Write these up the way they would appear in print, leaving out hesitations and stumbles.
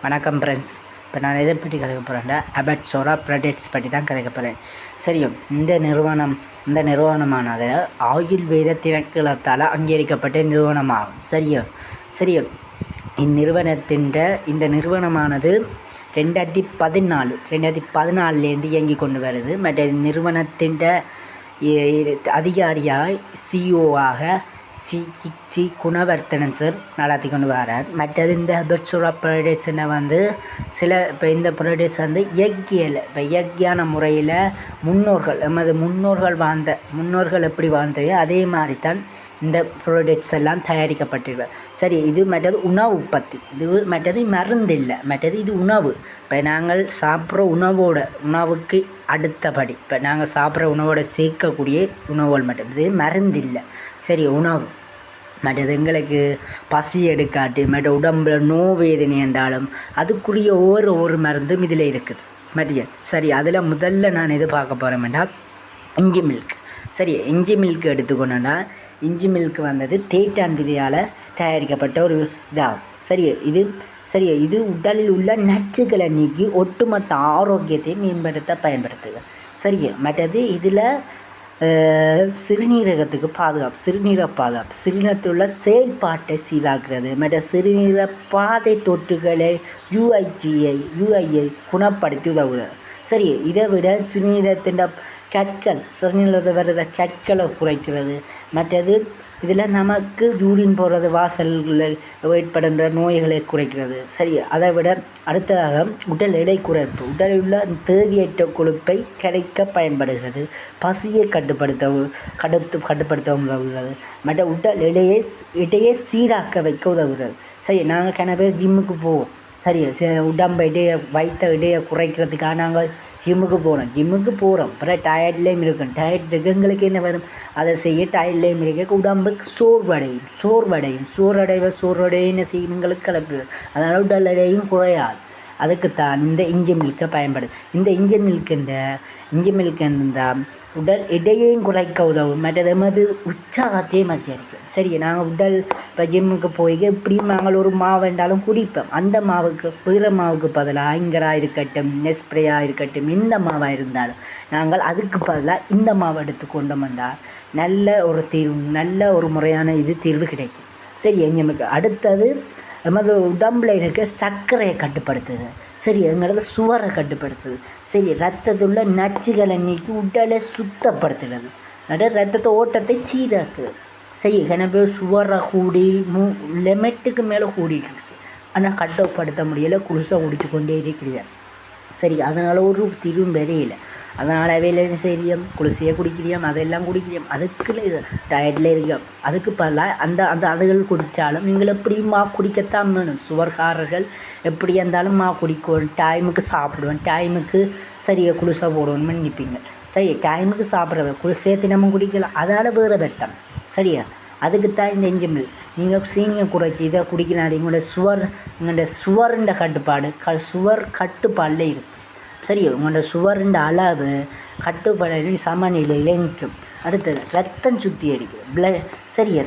வணக்கம் ஃப்ரெண்ட்ஸ். இப்போ நான் எதை பற்றி கதைக்க போகிறேன்னா அபட்சோரா ப்ராடக்ட்ஸ் பற்றி தான் கதைக்க போகிறேன். சரியோ, இந்த நிறுவனமானது ஆயுர்வேத திணைக்களத்தால் அங்கீகரிக்கப்பட்ட நிறுவனமாகும். சரியோ இந்த நிறுவனமானது 2014 இயங்கி கொண்டு வருது. மற்ற நிறுவனத்தின் அதிகாரியாக சிஓவாக சி குணவர்த்தனன் சார் நடத்தி கொண்டு வரார். மற்றது இந்த அபட்சோரா ப்ராடக்ட்ஸ்னை இப்போ இந்த ப்ராடக்ட்ஸ் இயற்கையான முறையில் முன்னோர்கள் எப்படி வாழ்ந்தவையோ அதே மாதிரி தான் இந்த ப்ராடக்ட்ஸ் எல்லாம் தயாரிக்கப்பட்டிருக்க. சரி, இது மற்றது உணவு உற்பத்தி, மற்றது மருந்து இல்லை, மற்றது இது உணவு. இப்போ நாங்கள் சாப்பிட்ற உணவுக்கு அடுத்தபடி இப்போ நாங்கள் சாப்பிட்ற உணவோட சேர்க்கக்கூடிய உணவுகள் மட்டும், இது மருந்து இல்லை. சரி, உணவு மற்றது எங்களுக்கு பசி எடுக்காட்டு, மற்ற உடம்புல நோவேதனை என்றாலும் அதுக்குரிய ஒவ்வொரு மருந்தும் இதில் இருக்குது. சரி, அதில் முதல்ல நான் எது பார்க்க போகிறேன்டா இஞ்சி மில்க். சரி, இஞ்சி மில்க் எடுத்துக்கொண்டோன்னா இஞ்சி மில்க் வந்தது தேய்ட்டான் விதையால் தயாரிக்கப்பட்ட ஒரு இதாகும். இது உடலில் உள்ள நச்சுக்களை நீக்கி ஒட்டுமொத்த ஆரோக்கியத்தை மேம்படுத்த பயன்படுத்துது. மற்றது இதில் சிறுநீரகத்துக்கு சிறுநீரக பாதுகாப்பு, சிறுநீரகத்தில் உள்ள செயல்பாட்டை சீராக்குறது, மற்ற சிறுநீரக பாதை தொற்றுகளை யூஐயை குணப்படுத்தி உதவுகிறது. இதை விட சிறுநீரகத்தில் வர்ற கற்களை குறைக்கிறது. மற்றது இதில் நமக்கு யூரின் போகிறது, வாசல்களில் ஏற்படுகின்ற நோய்களை குறைக்கிறது. அதை விட அடுத்ததாக உடல் எடை குறைப்பு, உடலில் உள்ள தேவையற்ற கொழுப்பை கரைக்க பயன்படுகிறது. பசியை கட்டுப்படுத்த உதவுகிறது. மற்ற உடல் எடையை சீராக்க வைக்க உதவுகிறது. நாங்கள் கன பேர் ஜிம்முக்கு போவோம். உடம்பை வைத்த இடையை குறைக்கிறதுக்காக நாங்கள் ஜிம்முக்கு போகிறோம். அப்புறம் டயர்ட்லேயும் இருக்கும். டயர்ட் எங்களுக்கு என்ன வரும், அதை செய்ய டயர்ட்லேயும் இருக்க உடம்புக்கு சோர்வடைன்னு செய்யணுங்களுக்கு கிளப்பி, அதனால் உடல் எடையும் குறையாது. அதுக்குத்தான் இந்த இஞ்சி மில்கை பயன்படுது. இந்த இஞ்சி மில்க் இருந்தால் உடல் எடையையும் குறைக்க உதவும். மற்றது உற்சாகத்தையும் அதிகரிக்கும். நாங்கள் இப்போ ஜிம்முக்கு போய் எப்படியும் நாங்கள் ஒரு மாவு வேண்டாலும் குடிப்போம். அந்த மாவுக்கு வேறு மாவுக்கு பதிலாக ஐங்கராக இருக்கட்டும், நெஸ்ப்ரேயாக இருக்கட்டும், எந்த மாவாக இருந்தாலும் நாங்கள் அதுக்கு பதிலாக இந்த மாவை எடுத்துக்கொண்டோம்னா நல்ல ஒரு முறையான தீர்வு கிடைக்கும். இஞ்சி மில்க் அடுத்தது நமது உடம்பில் இருக்க சர்க்கரையை கட்டுப்படுத்துது. எங்களது சுவரை கட்டுப்படுத்துது. ரத்தத்தில் உள்ள நச்சுகளை நீக்கி உடலை சுத்தப்படுத்துகிறது. ரத்தத்தை ஓட்டத்தை சீராக்குது. கனவே சுவரை கூடி லிமிட்டுக்கு மேலே கூடிட்டு ஆனால் கட்டுப்படுத்த முடியலை, குளிசை குடிச்சு கொண்டே இருக்கிறேன். அதனால் ஒரு தீர்வும் வரையில. அதனால் அவையில் குளிசையை குடிக்கிறோம், அதெல்லாம் குடிக்கிறோம். அதுக்கு டயர்டில் இருக்கோம். அதுக்கு பதிலாக அந்த அதுகள் குடித்தாலும் நீங்கள் எப்படியும் குடிக்கத்தான் வேணும். சுவர்காரர்கள் எப்படி இருந்தாலும் குடிக்கணும், டைமுக்கு சாப்பிடுவேன், டைமுக்கு குளிசை போடணும்னு நினைப்பீங்க. டைமுக்கு சாப்பிட்றது குளிசையை தினமும் குடிக்கலாம், அதால் வேறு வெட்டம். அதுக்குத்தான் இந்த இஞ்சி மில்க். நீங்கள் சீனியை குறைச்சி இதை குடிக்கிறாங்க, உங்களோட சுவருண்ட சுவர் கட்டுப்பாடில் இருக்கும். உங்களோட சுவருண்ட அளவு கட்டுப்பாடு சமநிலையில் நிற்கும். அடுத்தது ரத்தம் சுத்திகரிக்குது.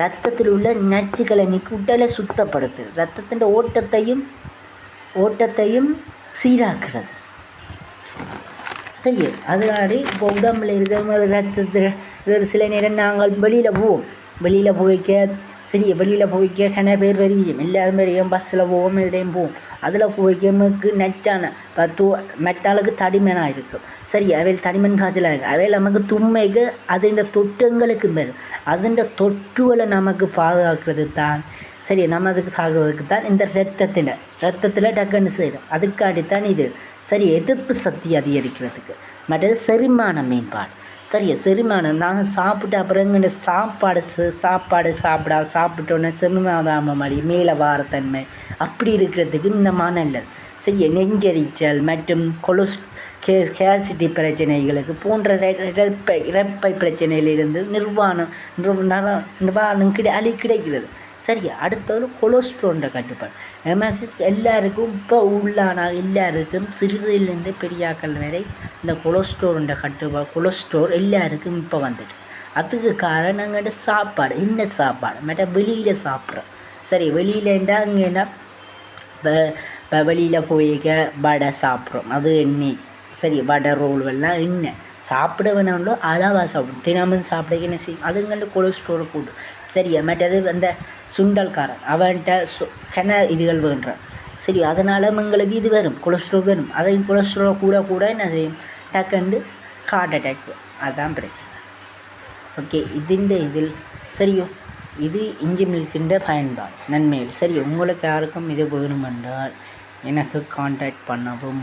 ரத்தத்தில் உள்ள நச்சுக்களை நீக்கி உடலை சுத்தப்படுத்துது. ரத்தத்தின் ஓட்டத்தையும் சீராக்குறது. அதனால இப்போ உடம்புல இருக்கிற ரத்தத்தில் சில நேரம் நாங்கள் வெளியில் போய்க்க கன பேர் வருவியும், எல்லாரும் வரையும் பஸ்ஸில் போவோம், இதுலேயும் போவோம். அதில் போய்க்கு நச்சான மெட்டாளுக்கு தடிமனாக இருக்கும். அவையில் தடிமன் காய்ச்சலாக இருக்குது. அவையில் நமக்கு தும்மைக்கு அதுண்ட தொட்டுங்களுக்கு மேல் அதுண்ட தொற்றுகளை நமக்கு பாதுகாக்கிறது தான். நமக்கு சாகிறதுக்கு தான் இந்த ரத்தத்தில் டக்குன்னு செய்யும். அதுக்காடித்தான் இது. எதிர்ப்பு சக்தி அதிகரிக்கிறதுக்கு. மற்றது செரிமான மேம்பாடு. செரிமானம் நாங்கள் சாப்பிட்டு அப்புறம் எங்கள்ட சாப்பாடு சாப்பிட்டோன்னே செரிமானம் மாதிரி மேலே வாரத்தன்மை அப்படி இருக்கிறதுக்கு இந்த நல்லது. நெஞ்செரிச்சல் மற்றும் கேசிட்டி பிரச்சனைகளுக்கு போன்ற இறப்பை பிரச்சனையிலிருந்து நிவாரணம் கிடைக்கிறது. அடுத்தது கொலஸ்ட்ரோல்ன்ற கட்டுப்பாடு. நமக்கு எல்லாருக்கும் இப்போ எல்லாருக்கும் சிறிதிலிருந்து பெரியாக்கள் வரை இந்த கொலஸ்ட்ரோல் எல்லாருக்கும் இப்போ வந்துட்டு. அதுக்கு காரணம் எங்கள்கிட்ட சாப்பாடு. என்ன சாப்பாடு மற்ற வெளியில் சாப்பிட்றோம். வெளியிலண்டா அங்கேன்னா இப்போ இப்போ வெளியில் போய்க்க வடை சாப்பிட்றோம், அது எண்ணெய். சரி, வடை ரோல் எல்லாம் எண்ணெய். சாப்பிட வேணாம்லோ அளவாக சாப்பிடும். தினமும் சாப்பிட என்ன செய்யும், அதுங்கள்ட்ட கொலஸ்ட்ரால் கூடும். சரியா? மற்றது அந்த சுண்டல்காரன் அவன்கிட்ட இதுகள் வேண்டான். சரி, அதனால் எங்களுக்கு இது வரும், கொலஸ்ட்ரால் வரும். அதை கொலஸ்ட்ரால் கூட கூட என்ன செய்யும், டக்குண்டு ஹார்ட் அட்டாக். அதுதான் பிரச்சனை. ஓகே, இதில் சரியோ, இது இஞ்சி மில்கின்ற பயன்பாடு நன்மைகள். சரி, உங்களுக்கு யாருக்கும் இது வேணுமென்றால் எனக்கு கான்டாக்ட் பண்ணவும்.